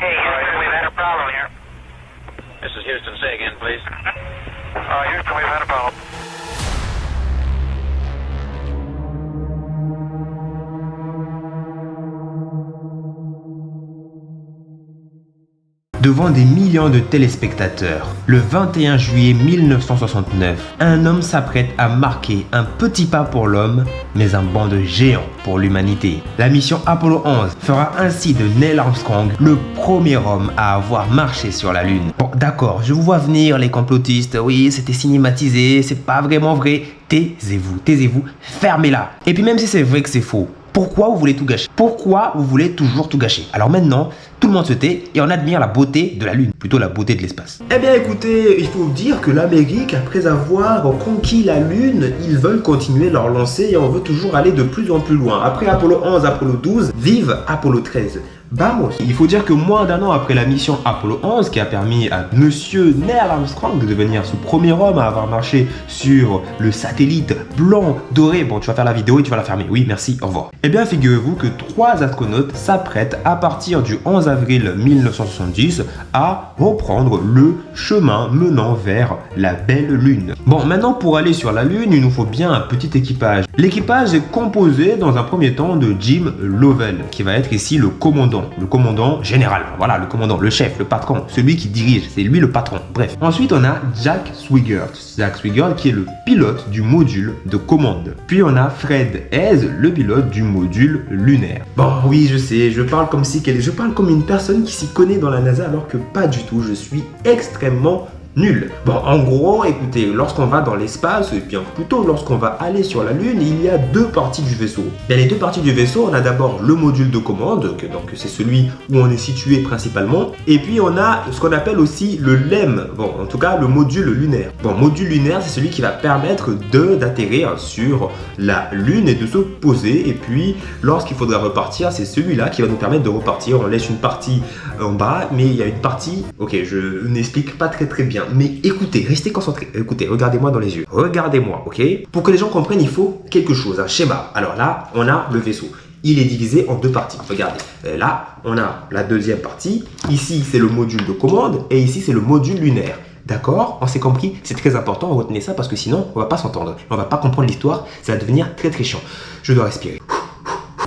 Okay, Houston, we've had a problem here. This is Houston. Say again, please. Houston, we've had a problem. Devant des millions de téléspectateurs, le 21 juillet 1969, un homme s'apprête à marquer un petit pas pour l'homme, mais un bond de géant pour l'humanité. La mission Apollo 11 fera ainsi de Neil Armstrong le premier homme à avoir marché sur la Lune. Bon, d'accord, je vous vois venir les complotistes, oui, c'était cinématisé, c'est pas vraiment vrai. Taisez-vous, fermez-la. Et puis même si c'est vrai que c'est faux, pourquoi vous voulez tout gâcher? Pourquoi vous voulez toujours tout gâcher? Alors maintenant, tout le monde se tait et on admire la beauté de la Lune, plutôt la beauté de l'espace. Eh bien écoutez, il faut dire que l'Amérique, après avoir conquis la Lune, ils veulent continuer leur lancée et on veut toujours aller de plus en plus loin. Après Apollo 11, Apollo 12, vive Apollo 13. Vamos. Il faut dire que moins d'un an après la mission Apollo 11 qui a permis à monsieur Neil Armstrong de devenir ce premier homme à avoir marché sur le satellite blanc doré. Bon, tu vas faire la vidéo et tu vas la fermer. Oui, merci, au revoir. Eh bien, figurez-vous que 3 astronautes s'apprêtent à partir du 11 avril 1970 à reprendre le chemin menant vers la belle Lune. Bon, maintenant pour aller sur la Lune, il nous faut bien un petit équipage. L'équipage est composé dans un premier temps de Jim Lovell, qui va être ici le commandant général, voilà, le commandant, le chef, le patron, celui qui dirige, c'est lui le patron, bref. Ensuite, on a Jack Swigert qui est le pilote du module de commande. Puis on a Fred Haise, le pilote du module lunaire. Bon, oui, je sais, je parle comme une personne qui s'y connaît dans la NASA, alors que pas du tout, je suis extrêmement nul. Bon, en gros, écoutez, lorsqu'on va dans l'espace, et bien plutôt lorsqu'on va aller sur la Lune, il y a 2 parties du vaisseau. Bien, les 2 parties du vaisseau, on a d'abord le module de commande, donc c'est celui où on est situé principalement, et puis on a ce qu'on appelle aussi le LEM, bon, en tout cas le module lunaire. Bon, module lunaire, c'est celui qui va permettre d'atterrir sur la Lune et de se poser, et puis lorsqu'il faudra repartir, c'est celui-là qui va nous permettre de repartir. On laisse une partie en bas, mais il y a une partie, ok, je n'explique pas très bien. Mais écoutez, restez concentrés. Écoutez, regardez-moi dans les yeux. Regardez-moi, ok? Pour que les gens comprennent, il faut quelque chose, un schéma. Alors là, on a le vaisseau. Il est divisé en 2 parties. Regardez. Là, on a la deuxième partie. Ici, c'est le module de commande. Et ici, c'est le module lunaire. D'accord? On s'est compris? C'est très important. Retenez ça parce que sinon, on va pas s'entendre. On va pas comprendre l'histoire. Ça va devenir très chiant. Je dois respirer.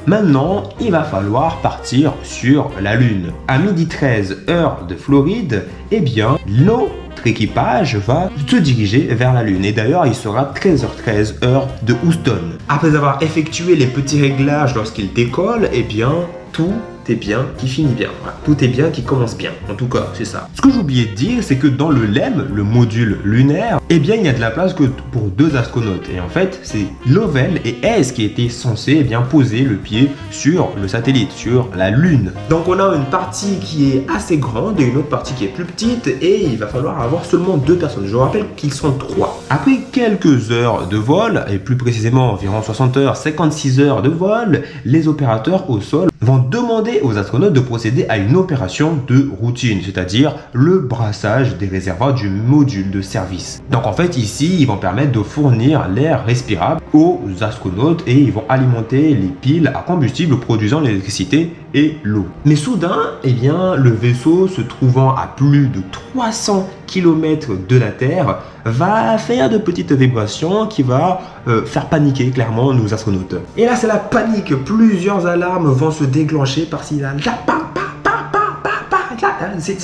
Maintenant, il va falloir partir sur la Lune. À 12h13 heure de Floride, eh bien, notre équipage va se diriger vers la Lune. Et d'ailleurs, il sera 13h13 heure de Houston. Après avoir effectué les petits réglages lorsqu'il décolle, eh bien, tout est bien qui finit bien. Voilà. Tout est bien qui commence bien. En tout cas, c'est ça. Ce que j'ai oublié de dire, c'est que dans le LEM, le module lunaire, eh bien, il n'y a de la place que pour 2 astronautes. Et en fait, c'est Lovell et Haise qui étaient censés eh bien, poser le pied sur le satellite, sur la Lune. Donc, on a une partie qui est assez grande et une autre partie qui est plus petite. Et il va falloir avoir seulement 2 personnes. Je rappelle qu'ils sont 3. Après quelques heures de vol, et plus précisément environ 60 heures, 56 heures de vol, les opérateurs au sol vont demander aux astronautes de procéder à une opération de routine, c'est-à-dire le brassage des réservoirs du module de service. Donc en fait ici, ils vont permettre de fournir l'air respirable aux astronautes et ils vont alimenter les piles à combustible produisant l'électricité et l'eau. Mais soudain, eh bien, le vaisseau se trouvant à plus de 300 km de la Terre va faire de petites vibrations qui va faire paniquer clairement nos astronautes. Et là, c'est la panique. Plusieurs alarmes vont se déclencher par-ci, là. C'est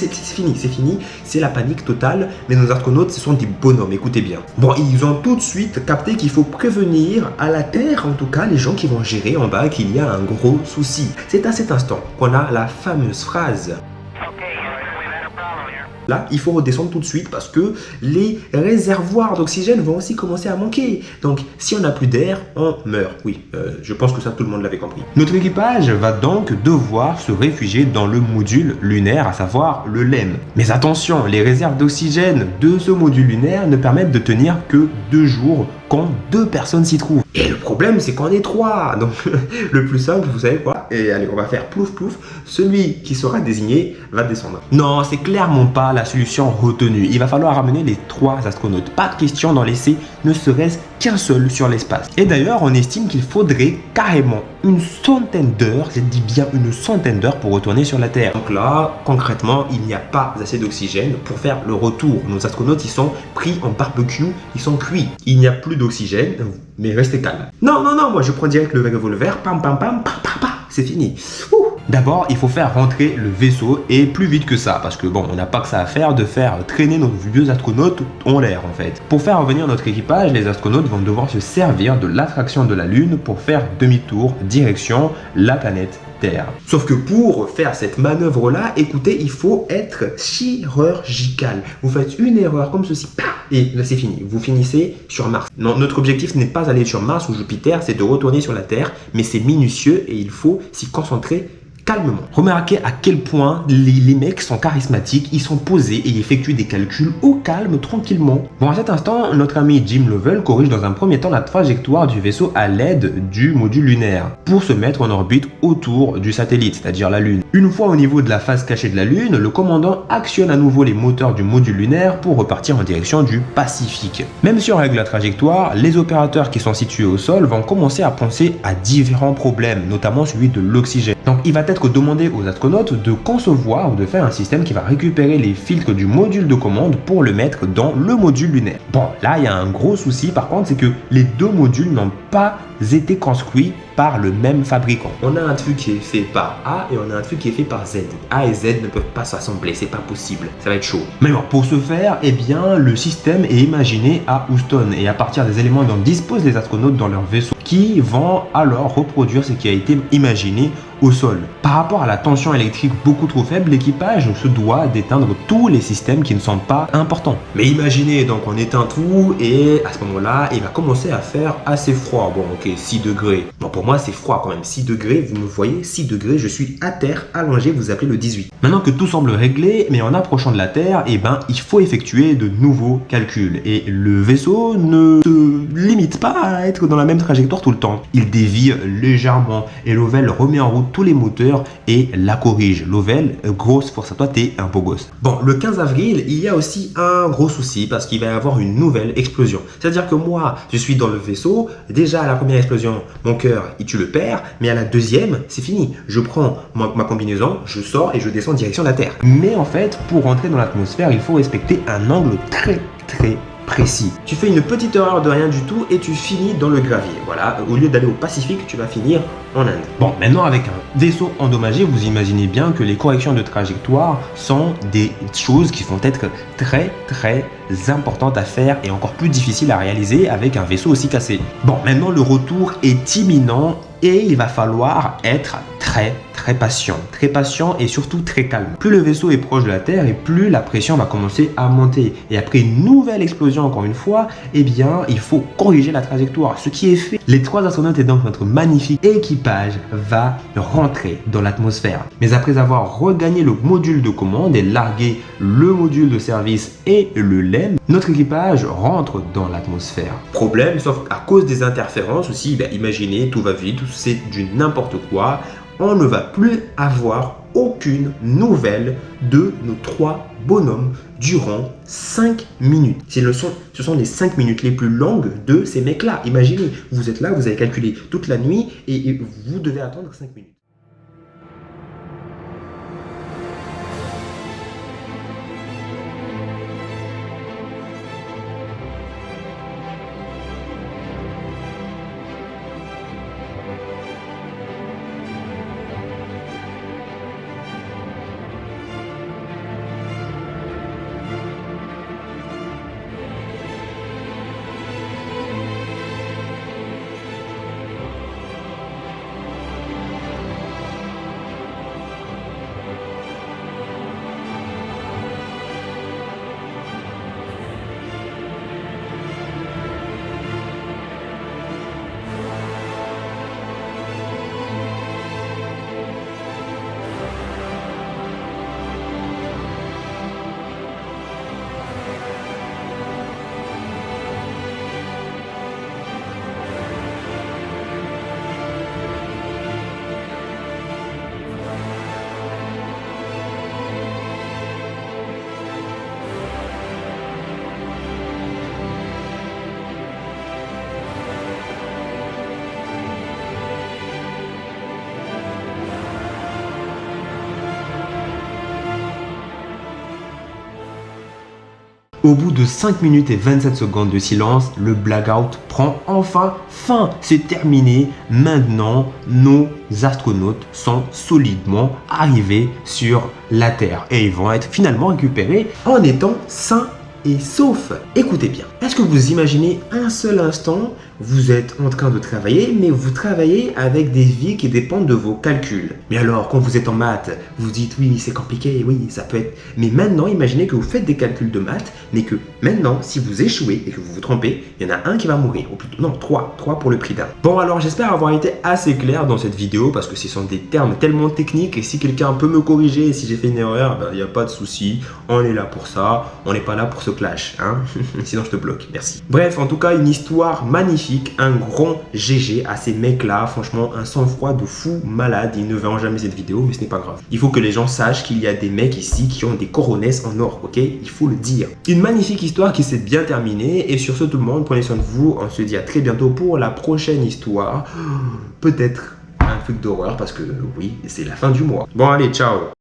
fini, c'est la panique totale, mais nos astronautes, ce sont des bonhommes, écoutez bien. Bon, ils ont tout de suite capté qu'il faut prévenir à la Terre, en tout cas, les gens qui vont gérer en bas, qu'il y a un gros souci. C'est à cet instant qu'on a la fameuse phrase. Là, il faut redescendre tout de suite parce que les réservoirs d'oxygène vont aussi commencer à manquer. Donc, si on n'a plus d'air, on meurt. Oui, je pense que ça, tout le monde l'avait compris. Notre équipage va donc devoir se réfugier dans le module lunaire, à savoir le LEM. Mais attention, les réserves d'oxygène de ce module lunaire ne permettent de tenir que 2 jours quand 2 personnes s'y trouvent. Et le problème, c'est qu'on est 3. Donc, le plus simple, vous savez quoi? Et allez, on va faire plouf plouf. Celui qui sera désigné va descendre. Non, c'est clairement pas la solution retenue. Il va falloir ramener les 3 astronautes. Pas de question d'en laisser ne serait-ce qu'un seul sur l'espace. Et d'ailleurs, on estime qu'il faudrait carrément une centaine d'heures, je dis bien une centaine d'heures pour retourner sur la Terre. Donc là, concrètement, il n'y a pas assez d'oxygène pour faire le retour. Nos astronautes, ils sont pris en barbecue, ils sont cuits. Il n'y a plus d'oxygène, mais restez calme. Non, moi je prends direct le revolver, pam, c'est fini. D'abord, il faut faire rentrer le vaisseau et plus vite que ça, parce que bon, on n'a pas que ça à faire de faire traîner nos vieux astronautes en l'air en fait. Pour faire revenir notre équipage, les astronautes vont devoir se servir de l'attraction de la Lune pour faire demi-tour direction la planète Terre. Sauf que pour faire cette manœuvre-là, écoutez, il faut être chirurgical. Vous faites une erreur comme ceci, et là c'est fini. Vous finissez sur Mars. Non, notre objectif n'est pas d'aller sur Mars ou Jupiter, c'est de retourner sur la Terre, mais c'est minutieux et il faut s'y concentrer calmement. Remarquez à quel point les mecs sont charismatiques, ils sont posés et ils effectuent des calculs au calme, tranquillement. Bon, à cet instant, notre ami Jim Lovell corrige dans un premier temps la trajectoire du vaisseau à l'aide du module lunaire pour se mettre en orbite autour du satellite, c'est-à-dire la Lune. Une fois au niveau de la face cachée de la Lune, le commandant actionne à nouveau les moteurs du module lunaire pour repartir en direction du Pacifique. Même si on règle la trajectoire, les opérateurs qui sont situés au sol vont commencer à penser à différents problèmes, notamment celui de l'oxygène. Donc il va être demandé aux astronautes de concevoir ou de faire un système qui va récupérer les filtres du module de commande pour le mettre dans le module lunaire. Bon, là il y a un gros souci par contre, c'est que les deux modules n'ont pas été construits par le même fabricant. On a un truc qui est fait par A et on a un truc qui est fait par Z. A et Z ne peuvent pas s'assembler, c'est pas possible, ça va être chaud. Mais bon, pour ce faire, eh bien, le système est imaginé à Houston et à partir des éléments dont disposent les astronautes dans leur vaisseau qui vont alors reproduire ce qui a été imaginé au sol. Par rapport à la tension électrique beaucoup trop faible, l'équipage se doit d'éteindre tous les systèmes qui ne sont pas importants. Mais imaginez, donc on éteint tout et à ce moment-là, il va commencer à faire assez froid. Bon, ok, 6 degrés. Bon, pour moi, c'est froid quand même. 6 degrés, vous me voyez, 6 degrés, je suis à terre, allongé, vous appelez le 18. Maintenant que tout semble réglé, mais en approchant de la Terre, eh ben, il faut effectuer de nouveaux calculs. Et le vaisseau ne se limite pas à être dans la même trajectoire tout le temps. Il dévie légèrement et Lovell remet en route tous les moteurs et la corrige. Lovell, grosse force à toi, t'es un beau gosse. Bon, le 15 avril, il y a aussi un gros souci parce qu'il va y avoir une nouvelle explosion. C'est-à-dire que moi, je suis dans le vaisseau, déjà à la première explosion, mon cœur, tu le perds, mais à la deuxième, c'est fini. Je prends ma combinaison, je sors et je descends en direction de la Terre. Mais en fait, pour rentrer dans l'atmosphère, il faut respecter un angle très précis. Tu fais une petite erreur de rien du tout et tu finis dans le gravier. Voilà, au lieu d'aller au Pacifique, tu vas finir en Inde. Bon, maintenant avec un vaisseau endommagé, vous imaginez bien que les corrections de trajectoire sont des choses qui vont être très importantes à faire et encore plus difficiles à réaliser avec un vaisseau aussi cassé. Bon, maintenant le retour est imminent et il va falloir être très patient et surtout très calme. Plus le vaisseau est proche de la Terre et plus la pression va commencer à monter. Et après une nouvelle explosion encore une fois, eh bien, il faut corriger la trajectoire. Ce qui est fait. Les 3 astronautes et donc notre magnifique équipage va rentrer dans l'atmosphère. Mais après avoir regagné le module de commande et largué le module de service et le LEM, notre équipage rentre dans l'atmosphère. Problème, sauf à cause des interférences aussi, imaginez, tout va vite, c'est du n'importe quoi. On ne va plus avoir aucune nouvelle de nos 3 bonhommes durant 5 minutes. Ce sont les 5 minutes les plus longues de ces mecs-là. Imaginez, vous êtes là, vous avez calculé toute la nuit et vous devez attendre 5 minutes. Au bout de 5 minutes et 27 secondes de silence, le blackout prend enfin fin. C'est terminé. Maintenant, nos astronautes sont solidement arrivés sur la Terre et ils vont être finalement récupérés en étant sains et saufs. Écoutez bien, est-ce que vous imaginez un seul instant, vous êtes en train de travailler, mais vous travaillez avec des vies qui dépendent de vos calculs. Mais alors, quand vous êtes en maths, vous dites oui, c'est compliqué, oui, ça peut être... Mais maintenant, imaginez que vous faites des calculs de maths, mais que maintenant, si vous échouez et que vous vous trompez, il y en a un qui va mourir, ou plutôt, non, trois pour le prix d'un. Bon, alors j'espère avoir été assez clair dans cette vidéo, parce que ce sont des termes tellement techniques, et si quelqu'un peut me corriger, et si j'ai fait une erreur, il n'y a pas de souci, on est là pour ça, on n'est pas là pour ce clash, hein. Sinon je te bloque, merci. Bref, en tout cas, une histoire magnifique, un grand GG à ces mecs-là, franchement, un sang-froid de fou malade. Ils ne verront jamais cette vidéo, mais ce n'est pas grave. Il faut que les gens sachent qu'il y a des mecs ici qui ont des coronets en or, ok? Il faut le dire. Une magnifique histoire qui s'est bien terminée. Et sur ce, tout le monde, prenez soin de vous. On se dit à très bientôt pour la prochaine histoire. Peut-être un truc d'horreur parce que oui, c'est la fin du mois. Bon, allez, ciao!